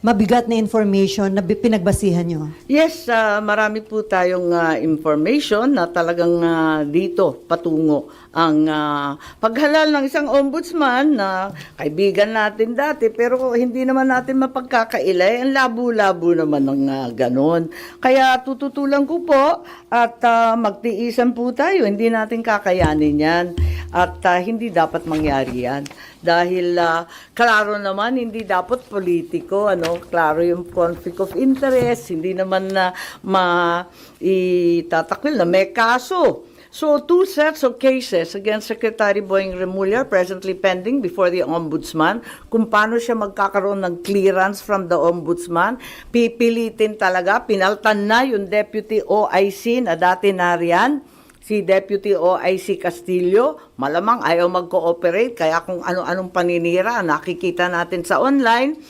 mabigat na information na pinagbasihan nyo? Yes, marami po tayong information na talagang dito patungo ang paghalal ng isang ombudsman na kaibigan natin dati pero hindi naman natin mapagkakailay. Ang labo-labo naman ng ganon. Kaya tututulan ko po at magtiisan po tayo. Hindi natin kakayanin yan at hindi dapat mangyari yan. Dahil klaro naman, hindi dapat politiko, klaro yung conflict of interest, hindi naman na maitatakwil na may kaso. So, 2 sets of cases against Secretary Boying Remulla presently pending before the Ombudsman. Kung paano siya magkakaroon ng clearance from the Ombudsman, pipilitin talaga, pinaltan na yung Deputy OIC na dati nariyan, si Deputy OIC Castillo, malamang ayaw mag-cooperate, kaya kung ano-anong paninira, nakikita natin sa online.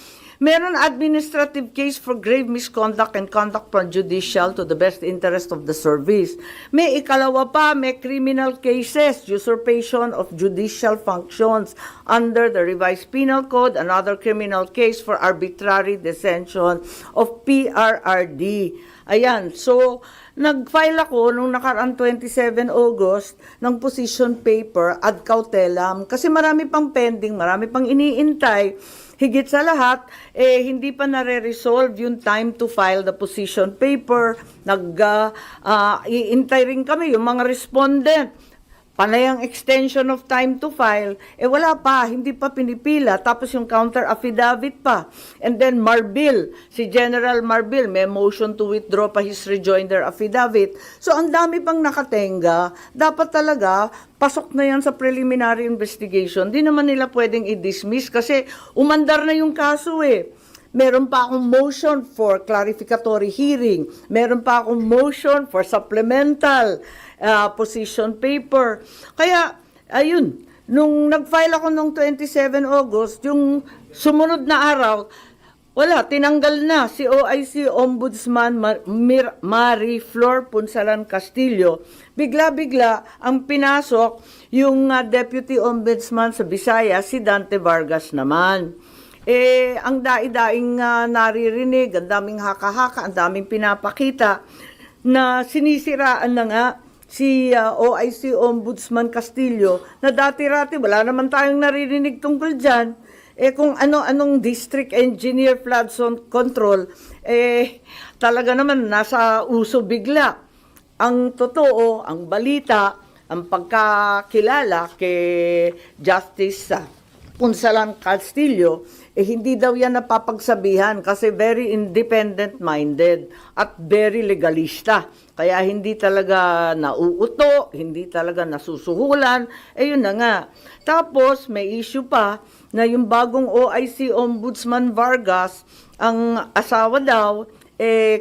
Meron administrative case for grave misconduct and conduct prejudicial to the best interest of the service. May ikalawa pa, may criminal cases, usurpation of judicial functions under the revised penal code, another criminal case for arbitrary detention of PRRD. Ayan, so nag-file ako nung nakaraan 27 August ng position paper ad cautelam kasi marami pang pending, marami pang iniintay. Higit sa lahat, hindi pa nare-resolve yung time to file the position paper. Iintay rin kami yung mga respondent. Panay ang extension of time to file, wala pa, hindi pa pinipila, tapos yung counter affidavit pa. And then Marbil, si General Marbil, may motion to withdraw pa his rejoinder affidavit. So ang dami pang nakatenga, dapat talaga pasok na yan sa preliminary investigation. Di naman nila pwedeng i-dismiss kasi umandar na yung kaso Meron pa akong motion for clarificatory hearing. Meron pa akong motion for supplemental position paper. Kaya, ayun, nung nag-file ako nung 27 August, yung sumunod na araw, wala, tinanggal na si OIC Ombudsman Marie Flor Punsalan Castillo. Bigla-bigla ang pinasok yung Deputy Ombudsman sa Visayas, si Dante Vargas naman. Ang daing-daing naririnig, ang daming haka-haka, ang daming pinapakita na sinisiraan na nga si OIC Ombudsman Castillo na dati-rati wala naman tayong naririnig tungkol dyan. Kung ano-anong district engineer flood zone control, talaga naman nasa uso bigla. Ang totoo, ang balita, ang pagkakilala kay Justice Punsalan Castillo, hindi daw yan napapagsabihan kasi very independent-minded at very legalista. Kaya hindi talaga nauuto, hindi talaga nasusuhulan, yun na nga. Tapos may issue pa na yung bagong OIC Ombudsman Vargas, ang asawa daw,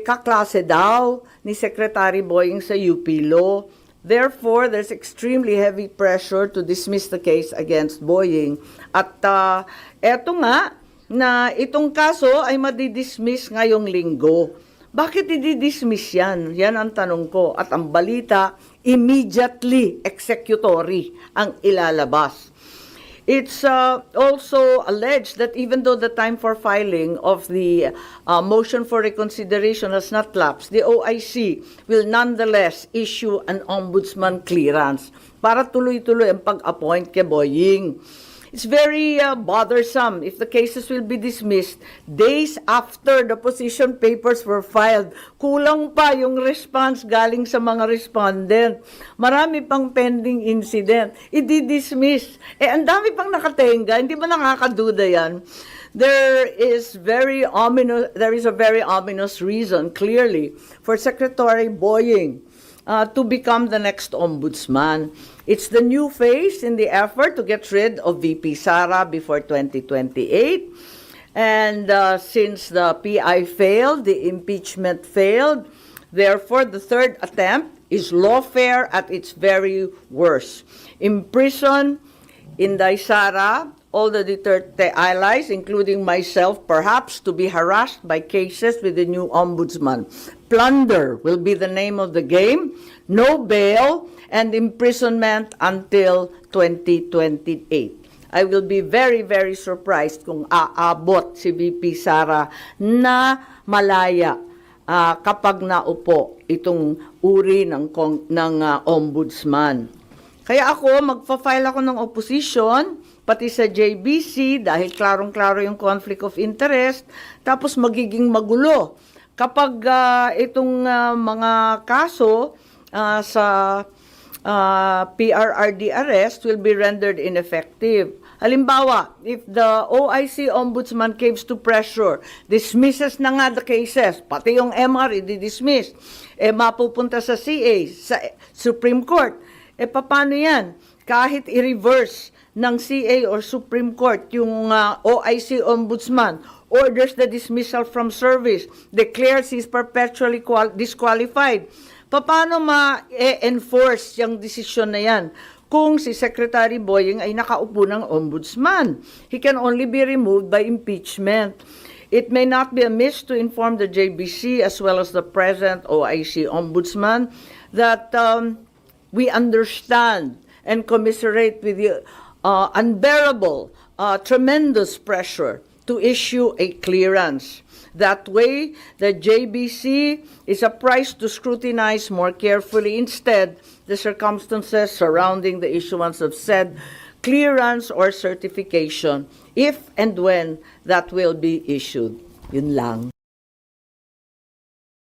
kaklase daw ni Secretary Boying sa UP Law. Therefore, there's extremely heavy pressure to dismiss the case against Boying. At eto nga, na itong kaso ay madidismiss ngayong linggo. Bakit i-dismiss yan? Yan ang tanong ko. At ang balita, immediately executory ang ilalabas. It's also alleged that even though the time for filing of the motion for reconsideration has not lapsed, the OIC will nonetheless issue an ombudsman clearance para tuloy-tuloy ang pag-appoint kay Boying. It's very bothersome if the cases will be dismissed days after the position papers were filed. Kulang pa yung response galing sa mga respondent. Marami pang pending incident. I-dismiss. Ang dami pang nakatenga. Hindi ba nakakaduda yan? There is a very ominous reason, clearly, for Secretary Boying to become the next ombudsman. It's the new phase in the effort to get rid of VP Sara before 2028. And since the PI failed, the impeachment failed, therefore the third attempt is lawfare at its very worst. Imprison Inday Sara, all the Duterte allies, including myself, perhaps to be harassed by cases with the new ombudsman. Plunder will be the name of the game, no bail, and imprisonment until 2028. I will be very, very surprised kung aabot si VP Sara na malaya kapag naupo itong uri ng ombudsman. Kaya ako, magfa-file ako ng opposition, pati sa JBC, dahil klarong-klaro yung conflict of interest, tapos magiging magulo. Kapag itong mga kaso sa PRRD arrest will be rendered ineffective. Halimbawa, if the OIC Ombudsman caves to pressure, dismisses na nga the cases, pati yung MR i-dismiss, mapupunta sa CA, sa Supreme Court, paano yan? Kahit i-reverse ng CA or Supreme Court yung OIC Ombudsman, orders the dismissal from service, declares he's perpetually disqualified. Paano ma-enforce yung desisyon na yan kung si Secretary Boying ay nakaupo ng ombudsman? He can only be removed by impeachment. It may not be amiss to inform the JBC as well as the present OIC ombudsman that we understand and commiserate with the unbearable, tremendous pressure to issue a clearance. That way, the JBC is apprised to scrutinize more carefully instead the circumstances surrounding the issuance of said clearance or certification, if and when that will be issued. Yun lang.